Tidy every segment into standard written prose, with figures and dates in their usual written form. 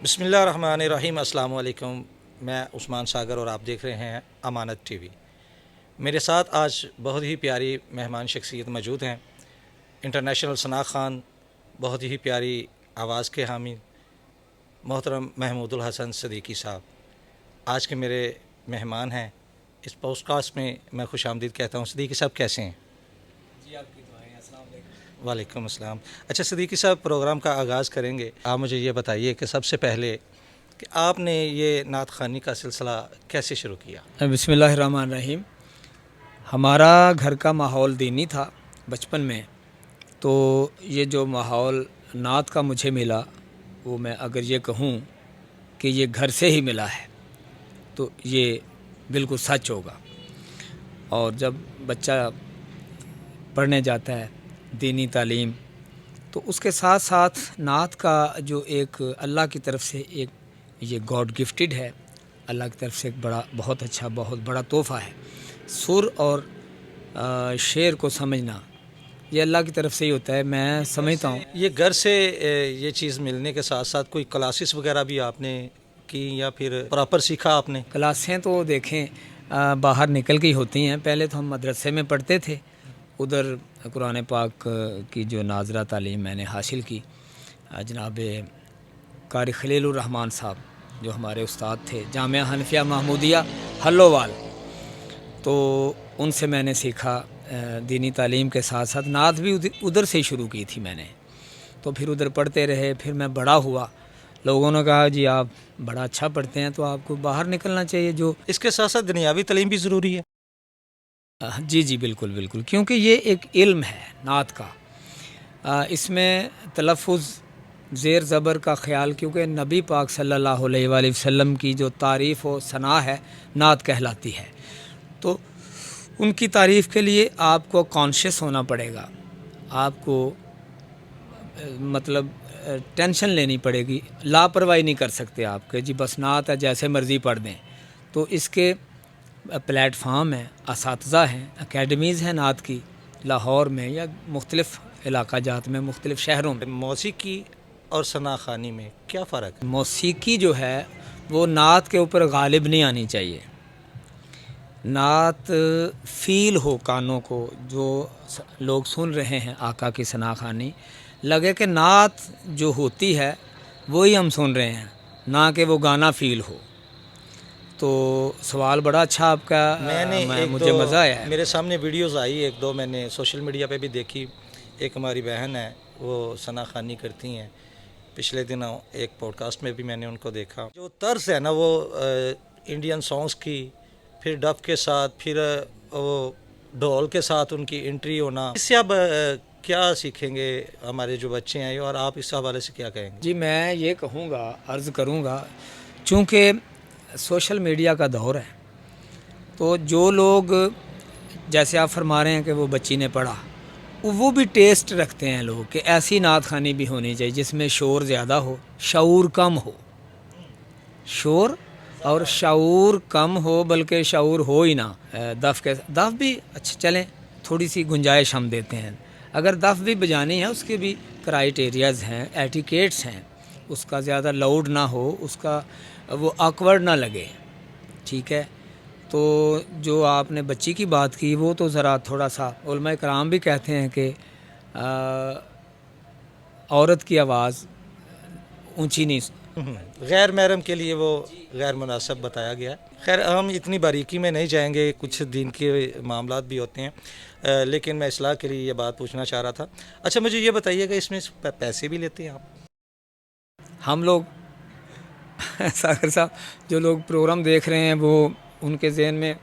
بسم اللہ الرحمن الرحیم۔ السلام علیکم، میں عثمان ساگر اور آپ دیکھ رہے ہیں امانت ٹی وی۔ میرے ساتھ آج بہت ہی پیاری مہمان شخصیت موجود ہیں۔ انٹرنیشنل ثنا خان، بہت ہی پیاری آواز کے حامل محترم محمود الحسن صدیقی صاحب آج کے میرے مہمان ہیں۔ اس پوڈ کاسٹ میں میں خوش آمدید کہتا ہوں۔ صدیقی صاحب کیسے ہیں؟ جی آپ کی دعائیں۔ السلام علیکم۔ وعلیکم السلام۔ اچھا صدیقی صاحب، پروگرام کا آغاز کریں گے۔ آپ مجھے یہ بتائیے کہ سب سے پہلے کہ آپ نے یہ نعت خوانی کا سلسلہ کیسے شروع کیا؟ بسم اللہ الرحمن الرحیم۔ ہمارا گھر کا ماحول دینی تھا بچپن میں، تو یہ جو ماحول نعت کا مجھے ملا وہ میں اگر یہ کہوں کہ یہ گھر سے ہی ملا ہے تو یہ بالکل سچ ہوگا۔ اور جب بچہ پڑھنے جاتا ہے دینی تعلیم، تو اس کے ساتھ ساتھ نعت کا جو ایک اللہ کی طرف سے ایک یہ گاڈ گفٹڈ ہے، اللہ کی طرف سے ایک بہت اچھا بہت بڑا تحفہ ہے۔ سر اور شعر کو سمجھنا یہ اللہ کی طرف سے ہی ہوتا ہے، میں سمجھتا ہوں۔ یہ گھر سے یہ چیز ملنے کے ساتھ ساتھ کوئی کلاسز وغیرہ بھی آپ نے کی یا پھر پراپر سیکھا آپ نے؟ کلاسیں تو دیکھیں باہر نکل کے ہی ہوتی ہیں۔ پہلے تو ہم مدرسے میں پڑھتے تھے، ادھر قرآن پاک کی جو ناظرہ تعلیم میں نے حاصل کی، جناب قاری خلیل الرحمن صاحب جو ہمارے استاد تھے جامعہ حنفیہ محمودیہ ہلووال، تو ان سے میں نے سیکھا دینی تعلیم کے ساتھ ساتھ نعت بھی ادھر سے ہی شروع کی تھی میں نے۔ تو پھر ادھر پڑھتے رہے، پھر میں بڑا ہوا، لوگوں نے کہا جی آپ بڑا اچھا پڑھتے ہیں تو آپ کو باہر نکلنا چاہیے۔ جو اس کے ساتھ ساتھ دنیاوی تعلیم بھی ضروری ہے؟ جی بالکل بالکل، کیونکہ یہ ایک علم ہے نعت کا، اس میں تلفظ زیر زبر کا خیال، کیونکہ نبی پاک صلی اللہ علیہ وآلہ وسلم کی جو تعریف و ثنا ہے نعت کہلاتی ہے، تو ان کی تعریف کے لیے آپ کو کانشیس ہونا پڑے گا، آپ کو مطلب ٹینشن لینی پڑے گی، لاپرواہی نہیں کر سکتے آپ کہ جی بس نعت ہے جیسے مرضی پڑھ دیں۔ تو اس کے پلیٹ فارم ہیں، اساتذہ ہیں، اکیڈمیز ہیں نعت کی لاہور میں یا مختلف علاقہ جات میں، مختلف شہروں میں۔ موسیقی اور ثنا خوانی میں کیا فرق ہے؟ موسیقی جو ہے وہ نعت کے اوپر غالب نہیں آنی چاہیے۔ نعت فیل ہو کانوں کو، جو لوگ سن رہے ہیں آقا کی ثنا خوانی، لگے کہ نعت جو ہوتی ہے وہی ہم سن رہے ہیں، نہ کہ وہ گانا فیل ہو۔ تو سوال بڑا اچھا آپ کا، مجھے مزہ آیا ہے۔ میرے سامنے ویڈیوز آئی ایک دو، میں نے سوشل میڈیا پہ بھی دیکھی۔ ایک ہماری بہن ہے، وہ ثنا خوانی کرتی ہیں، پچھلے دنوں ایک پوڈ کاسٹ میں بھی میں نے ان کو دیکھا۔ جو طرز ہے نا وہ انڈین سانگز کی، پھر ڈف کے ساتھ، پھر وہ ڈھول کے ساتھ ان کی انٹری ہونا، اس سے اب کیا سیکھیں گے ہمارے جو بچے ہیں، اور آپ اس حوالے سے کیا کہیں گے؟ جی میں یہ کہوں گا، عرض کروں گا، چونکہ سوشل میڈیا کا دور ہے، تو جو لوگ جیسے آپ فرما رہے ہیں کہ وہ بچی نے پڑھا، وہ بھی ٹیسٹ رکھتے ہیں لوگ کہ ایسی نعت خوانی بھی ہونی چاہیے جس میں شور زیادہ ہو، شعور کم ہو۔ شور اور شعور کم ہو، بلکہ شعور ہو ہی نہ۔ دف بھی اچھا چلیں، تھوڑی سی گنجائش ہم دیتے ہیں۔ اگر دف بھی بجانی ہے اس کے بھی کرائیٹیریاز ہیں، ایٹیکیٹس ہیں، اس کا زیادہ لاؤڈ نہ ہو، اس کا وہ آکورڈ نہ لگے، ٹھیک ہے۔ تو جو آپ نے بچی کی بات کی وہ تو ذرا تھوڑا سا، علماء کرام بھی کہتے ہیں کہ عورت کی آواز اونچی نہیں، غیر محرم کے لیے وہ غیر مناسب بتایا گیا ہے۔ خیر ہم اتنی باریکی میں نہیں جائیں گے، کچھ دین کے معاملات بھی ہوتے ہیں، لیکن میں اصلاح کے لیے یہ بات پوچھنا چاہ رہا تھا۔ اچھا مجھے یہ بتائیے کہ اس میں پیسے بھی لیتے ہیں آپ؟ ہم لوگ ساگر صاحب جو لوگ پروگرام دیکھ رہے ہیں وہ ان کے ذہن میں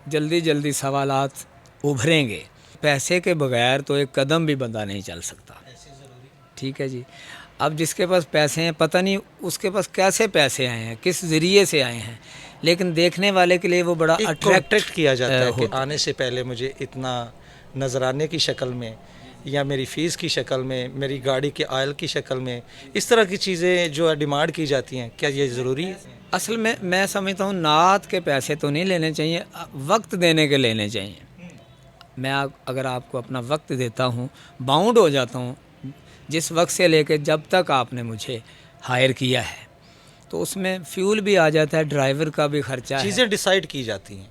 جلدی سوالات ابھریں گے۔ پیسے کے بغیر تو ایک قدم بھی بندہ نہیں چل سکتا، ٹھیک ہے جی۔ اب جس کے پاس پیسے ہیں، پتہ نہیں اس کے پاس کیسے پیسے آئے ہیں، کس ذریعے سے آئے ہیں، لیکن دیکھنے والے کے لیے وہ بڑا اٹریکٹ کیا جاتا ہے کہ آنے سے پہلے مجھے اتنا نذرانے کی شکل میں، یا میری فیس کی شکل میں، میری گاڑی کے آئل کی شکل میں، اس طرح کی چیزیں جو ڈیمانڈ کی جاتی ہیں، کیا یہ ضروری ہے؟ اصل میں سمجھتا ہوں نعت کے پیسے تو نہیں لینے چاہیے، وقت دینے کے لینے چاہیے۔ میں اگر آپ کو اپنا وقت دیتا ہوں، باؤنڈ ہو جاتا ہوں جس وقت سے لے کے جب تک آپ نے مجھے ہائر کیا ہے، تو اس میں فیول بھی آ جاتا ہے, ڈرائیور کا بھی خرچہ ہے. چیزیں ڈیسائیڈ کی جاتی ہیں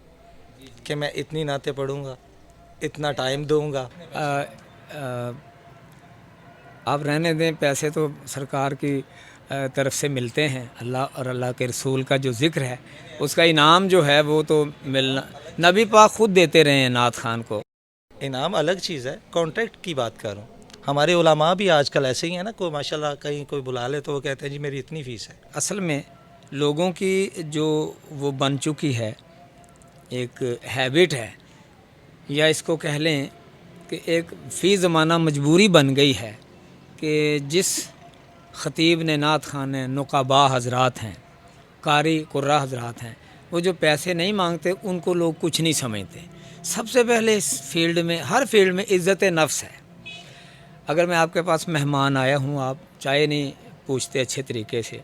کہ میں اتنی نعتیں پڑھوں گا, اتنا ٹائم دوں گا. آپ رہنے دیں, پیسے تو سرکار کی طرف سے ملتے ہیں. اللہ اور اللہ کے رسول کا جو ذکر ہے اس کا انعام جو ہے وہ تو ملنا, نبی پاک خود دیتے رہے ہیں نعت خان کو. انعام الگ چیز ہے, کانٹریکٹ کی بات کروں. ہمارے علماء بھی آج کل ایسے ہی ہیں نا, کوئی ماشاءاللہ کہیں کوئی بلا لے تو وہ کہتے ہیں جی میری اتنی فیس ہے. اصل میں لوگوں کی جو وہ بن چکی ہے ایک ہیبٹ ہے, یا اس کو کہہ لیں کہ ایک فی زمانہ مجبوری بن گئی ہے کہ جس خطیب نے, نعت خان ہیں, نقبا حضرات ہیں, قاری قرہ حضرات ہیں, وہ جو پیسے نہیں مانگتے ان کو لوگ کچھ نہیں سمجھتے. سب سے پہلے اس فیلڈ میں, ہر فیلڈ میں عزت نفس ہے. اگر میں آپ کے پاس مہمان آیا ہوں, آپ چائے نہیں پوچھتے اچھے طریقے سے,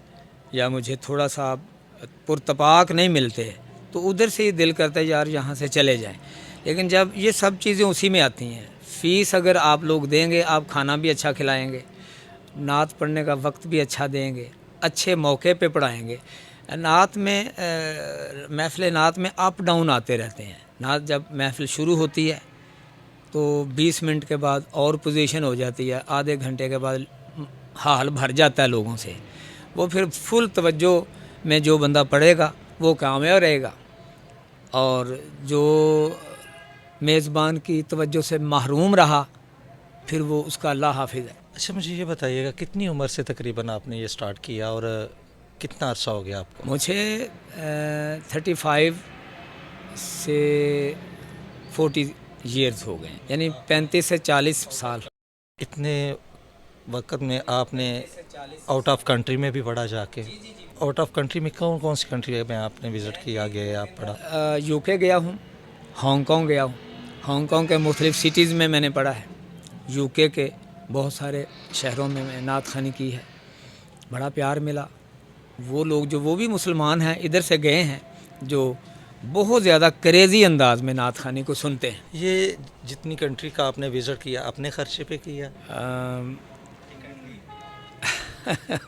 یا مجھے تھوڑا سا آپ پرتپاک نہیں ملتے, تو ادھر سے ہی دل کرتا ہے یار یہاں سے چلے جائیں. لیکن جب یہ سب چیزیں اسی میں آتی ہیں, فیس اگر آپ لوگ دیں گے, آپ کھانا بھی اچھا کھلائیں گے, نعت پڑھنے کا وقت بھی اچھا دیں گے, اچھے موقع پہ پڑھائیں گے. نعت میں محفل نعت میں اپ ڈاؤن آتے رہتے ہیں. نعت جب محفل شروع ہوتی ہے تو 20 منٹ کے بعد اور پوزیشن ہو جاتی ہے, آدھے گھنٹے کے بعد حال بھر جاتا ہے لوگوں سے. وہ پھر فل توجہ میں جو بندہ پڑھے گا وہ کامیاب رہے گا, اور جو میزبان کی توجہ سے محروم رہا پھر وہ اس کا اللہ حافظ ہے. اچھا مجھے یہ بتائیے گا کتنی عمر سے تقریباً آپ نے یہ سٹارٹ کیا اور کتنا عرصہ ہو گیا آپ کو؟ مجھے 35 سے 40 ایئرز ہو گئے, یعنی 35 سے 40 سال. اتنے وقت میں آپ نے آؤٹ آف کنٹری میں بھی پڑھا جا کے؟ آؤٹ آف کنٹری میں کون کون سی کنٹری میں آپ نے وزٹ کیا, گئے آپ پڑھا؟ یو کے گیا ہوں, ہانگ کانگ گیا ہوں. ہانگ کانگ کے مختلف سٹیز میں نے پڑھا ہے. یو کے بہت سارے شہروں میں نعت خوانی کی ہے, بڑا پیار ملا. وہ لوگ جو وہ بھی مسلمان ہیں ادھر سے گئے ہیں جو بہت زیادہ کریزی انداز میں نعت خوانی کو سنتے ہیں. یہ جتنی کنٹری کا آپ نے وزٹ کیا اپنے خرچے پہ کیا؟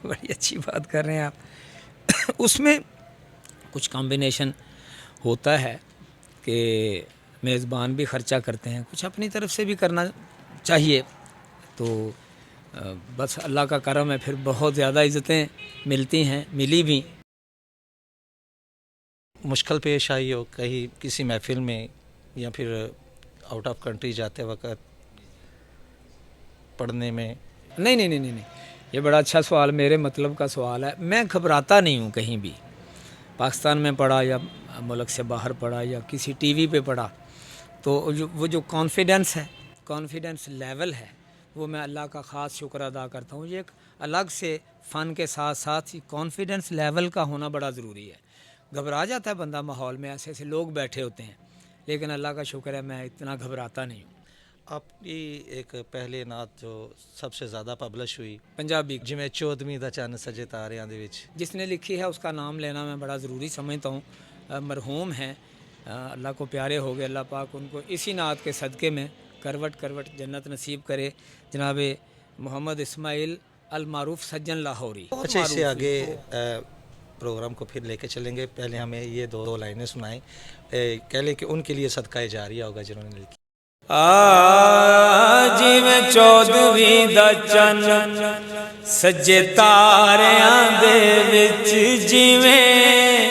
بڑی اچھی بات کر رہے ہیں آپ. اس میں کچھ کمبینیشن ہوتا ہے کہ میزبان بھی خرچہ کرتے ہیں, کچھ اپنی طرف سے بھی کرنا چاہیے. تو بس اللہ کا کرم ہے, پھر بہت زیادہ عزتیں ملتی ہیں, ملی بھی. مشکل پیش آئی ہو کہیں کسی محفل میں یا پھر آؤٹ آف کنٹری جاتے وقت پڑھنے میں؟ نہیں, یہ بڑا اچھا سوال, میرے مطلب کا سوال ہے. میں گھبراتا نہیں ہوں کہیں بھی. پاکستان میں پڑھا یا ملک سے باہر پڑھا یا کسی ٹی وی پہ پڑھا, تو وہ جو کانفیڈنس ہے, کانفیڈنس لیول ہے, وہ میں اللہ کا خاص شکر ادا کرتا ہوں. یہ ایک الگ سے فن کے ساتھ ساتھ ہی کانفیڈنس لیول کا ہونا بڑا ضروری ہے. گھبرا جاتا ہے بندہ ماحول میں, ایسے ایسے لوگ بیٹھے ہوتے ہیں, لیکن اللہ کا شکر ہے میں اتنا گھبراتا نہیں ہوں. آپ کی ایک پہلے نعت جو سب سے زیادہ پبلش ہوئی پنجابی, ਜਿਵੇਂ 14ਵੀਂ ਦਾ ਚੰਨ ਸਜੇ ਤਾਰਿਆਂ ਦੇ ਵਿੱਚ, جس نے لکھی ہے اس کا نام لینا میں بڑا ضروری سمجھتا ہوں. مرحوم ہیں, اللہ کو پیارے ہو گئے, اللہ پاک ان کو اسی نعت کے صدقے میں کروٹ کروٹ جنت نصیب کرے. جناب محمد اسماعیل المعروف سجن لاہوری. اچھا اس سے آگے پروگرام کو پھر لے کے چلیں گے. پہلے ہمیں یہ دو لائنیں سنائیں, کہہ لیں کہ ان کے لیے صدقہ جاریہ ہوگا جنہوں نے لکھی. جویں 14ویں دا چن سجے تاریاں دے وچ, جویں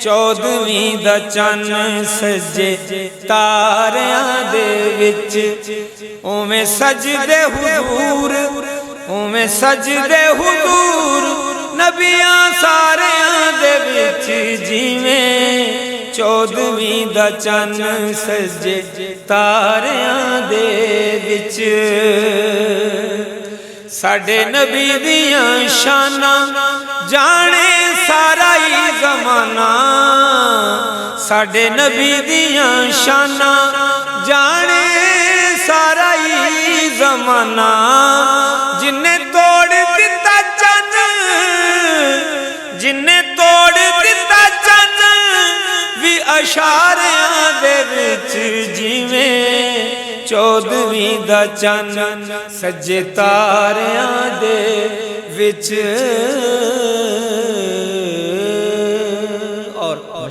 14ویں دا چن سجے تاریاں دے وچ, اوویں سجدے حضور, اوویں سجدے حضور نبیاں ساریاں دے وچ, جویں 14ویں دا چن سجے تاریاں دے وچ. ساڈے نبی دیاں شاناں جانے سارا ہی زمانہ, ساڈے نبی دیاں شاناں جانے سارا ہی زمانہ. جن نے توڑ دتا چن, جن نے توڑ دتا چن وی اشاریاں دے وچ, جویں 14ویں دا چن سجے تاریاں دے وچ.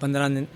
15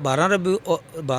12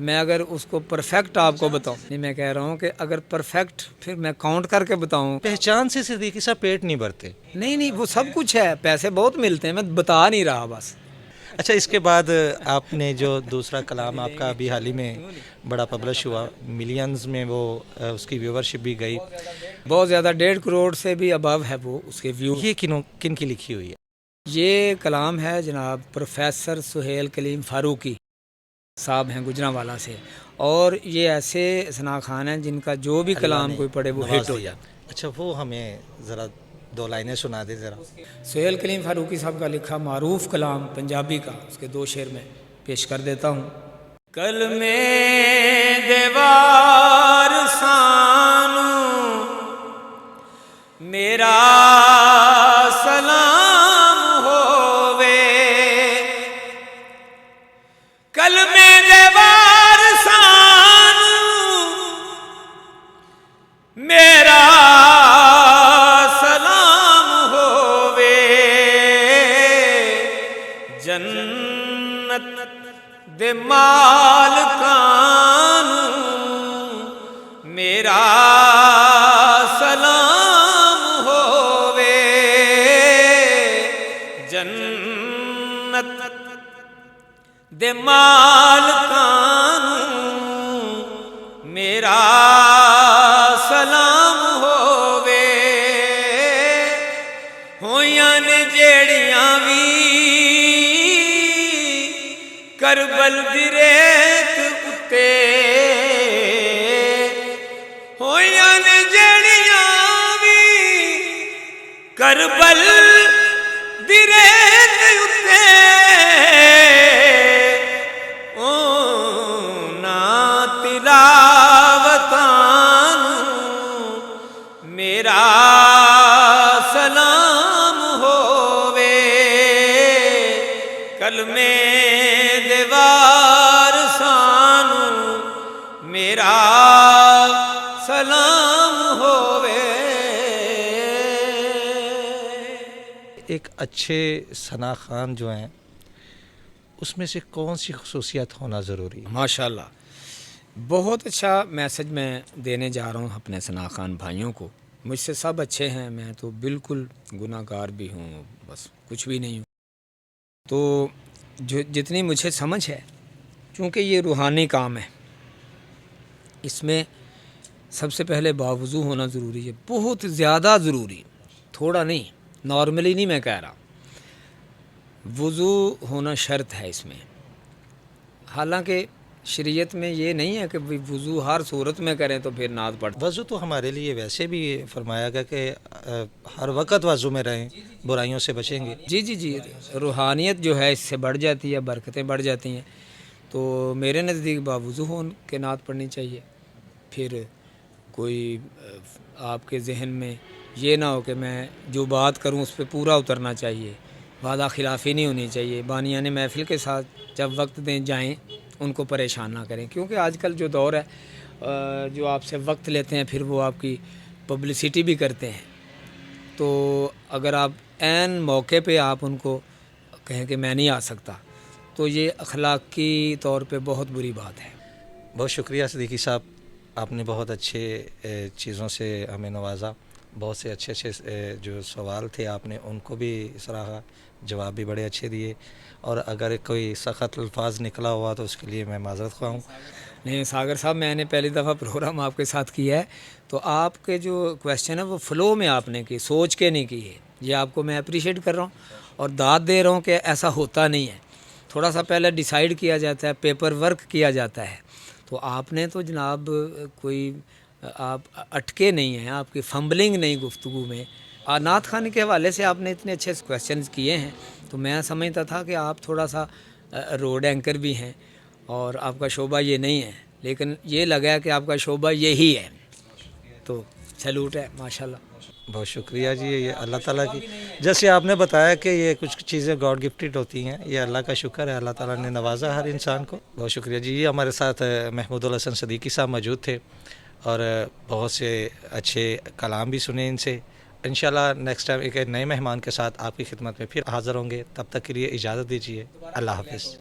میں اگر اس کو پرفیکٹ آپ کو بتاؤں نہیں، میں کہہ رہا ہوں کہ اگر پرفیکٹ پھر میں کاؤنٹ کر کے بتاؤں، پہچان سے صدیقی صاحب پیٹ نہیں بھرتے. نہیں وہ سب کچھ ہے، پیسے بہت ملتے ہیں، میں بتا نہیں رہا بس. اچھا، اس کے بعد آپ نے جو دوسرا کلام آپ کا ابھی حال ہی میں بڑا پبلش ہوا، ملینز میں وہ اس کی ویورشپ بھی گئی، بہت زیادہ 1.5 کروڑ سے بھی ابو ہے وہ اس کے ویو. یہ کن کی لکھی ہوئی ہے؟ یہ کلام ہے جناب پروفیسر سہیل کلیم فاروقی صاحب ہیں گجرانوالہ سے، اور یہ ایسے ثناء خان ہیں جن کا جو بھی کلام کوئی پڑھے وہ ہٹ ہو جاتا. اچھا، وہ ہمیں ذرا 2 لائنیں سنا دیں ذرا. سہیل کلیم فاروقی صاحب کا لکھا معروف کلام پنجابی کا، اس کے 2 شعر میں پیش کر دیتا ہوں. کل میں دیوار سانو میرا سلام ہووے، کل میں دیوار سانو میرا سلام ہووے، جنت دے مالکاں میرا سلام ہووے، جنت دے مالکاں میرا سلام ہووے، ہویاں نے جیڑیاں وی کربل دی ریت اتے، ہویاں نے جیڑیاں وی کربل دی ریت اتے، اونا تلاوتاں میرا سلام ہووے، کلمے دیوار سانو میرا سلام ہووے. ایک اچھے ثناء خان جو ہیں اس میں سے کون سی خصوصیت ہونا ضروری ہے؟ ماشاءاللہ بہت اچھا میسج میں دینے جا رہا ہوں اپنے ثناء خان بھائیوں کو. مجھ سے سب اچھے ہیں، میں تو بالکل گناہ گار بھی ہوں، بس کچھ بھی نہیں ہوں. تو جتنی مجھے سمجھ ہے، چونکہ یہ روحانی کام ہے، اس میں سب سے پہلے باوضو ہونا ضروری ہے، بہت زیادہ ضروری، تھوڑا نہیں، نارملی نہیں میں کہہ رہا، وضو ہونا شرط ہے اس میں. حالانکہ شریعت میں یہ نہیں ہے کہ وضو ہر صورت میں کریں تو پھر نعت پڑھ. وضو تو ہمارے لیے ویسے بھی فرمایا گیا کہ ہر وقت وضو میں رہیں، برائیوں سے بچیں گے. جی روحانیت جو ہے اس سے بڑھ جاتی ہے، برکتیں بڑھ جاتی ہیں. تو میرے نزدیک باوضو ہو کے نعت پڑھنی چاہیے. پھر کوئی آپ کے ذہن میں یہ نہ ہو کہ میں جو بات کروں اس پہ پورا اترنا چاہیے، وعدہ خلافی نہیں ہونی چاہیے. بانیان محفل کے ساتھ جب وقت دیں جائیں ان کو پریشان نہ کریں، کیونکہ آج کل جو دور ہے جو آپ سے وقت لیتے ہیں پھر وہ آپ کی پبلسٹی بھی کرتے ہیں. تو اگر آپ عین موقع پہ آپ ان کو کہیں کہ میں نہیں آ سکتا تو یہ اخلاقی طور پہ بہت بری بات ہے. بہت شکریہ صدیقی صاحب، آپ نے بہت اچھے چیزوں سے ہمیں نوازا. بہت سے اچھے جو سوال تھے آپ نے ان کو بھی سراہا، جواب بھی بڑے اچھے دیے. اور اگر کوئی سخت الفاظ نکلا ہوا تو اس کے لیے میں معذرت خواہ ہوں. نہیں ساگر صاحب، میں نے پہلی دفعہ پروگرام آپ کے ساتھ کیا ہے، تو آپ کے جو کویشچن ہے وہ فلو میں آپ نے کی، سوچ کے نہیں کی ہے. یہ آپ کو میں اپریشیٹ کر رہا ہوں اور داد دے رہا ہوں کہ ایسا ہوتا نہیں ہے. تھوڑا سا پہلے ڈیسائیڈ کیا جاتا ہے، پیپر ورک کیا جاتا ہے. تو آپ نے تو جناب کوئی آپ اٹکے نہیں ہیں، آپ کی فمبلنگ نہیں گفتگو میں. نعت خان کے حوالے سے آپ نے اتنے اچھے کویشچنز کیے ہیں تو میں سمجھتا تھا کہ آپ تھوڑا سا روڈ اینکر بھی ہیں اور آپ کا شعبہ یہ نہیں ہے، لیکن یہ لگا کہ آپ کا شعبہ یہی ہے، تو سیلوٹ ہے ماشاءاللہ. بہت شکریہ جی. یہ اللہ تعالیٰ کی، جیسے آپ نے بتایا کہ یہ کچھ چیزیں گاڈ گفٹڈ ہوتی ہیں، یہ اللہ کا شکر ہے، اللہ تعالیٰ نے نوازا ہر انسان کو. بہت شکریہ جی. یہ ہمارے ساتھ محمود الحسن صدیقی صاحب موجود تھے اور بہت سے اچھے کلام بھی سنے ان سے. انشاءاللہ نیکسٹ ٹائم ایک نئے مہمان کے ساتھ آپ کی خدمت میں پھر حاضر ہوں گے. تب تک کے لیے اجازت دیجیے. اللہ حافظ.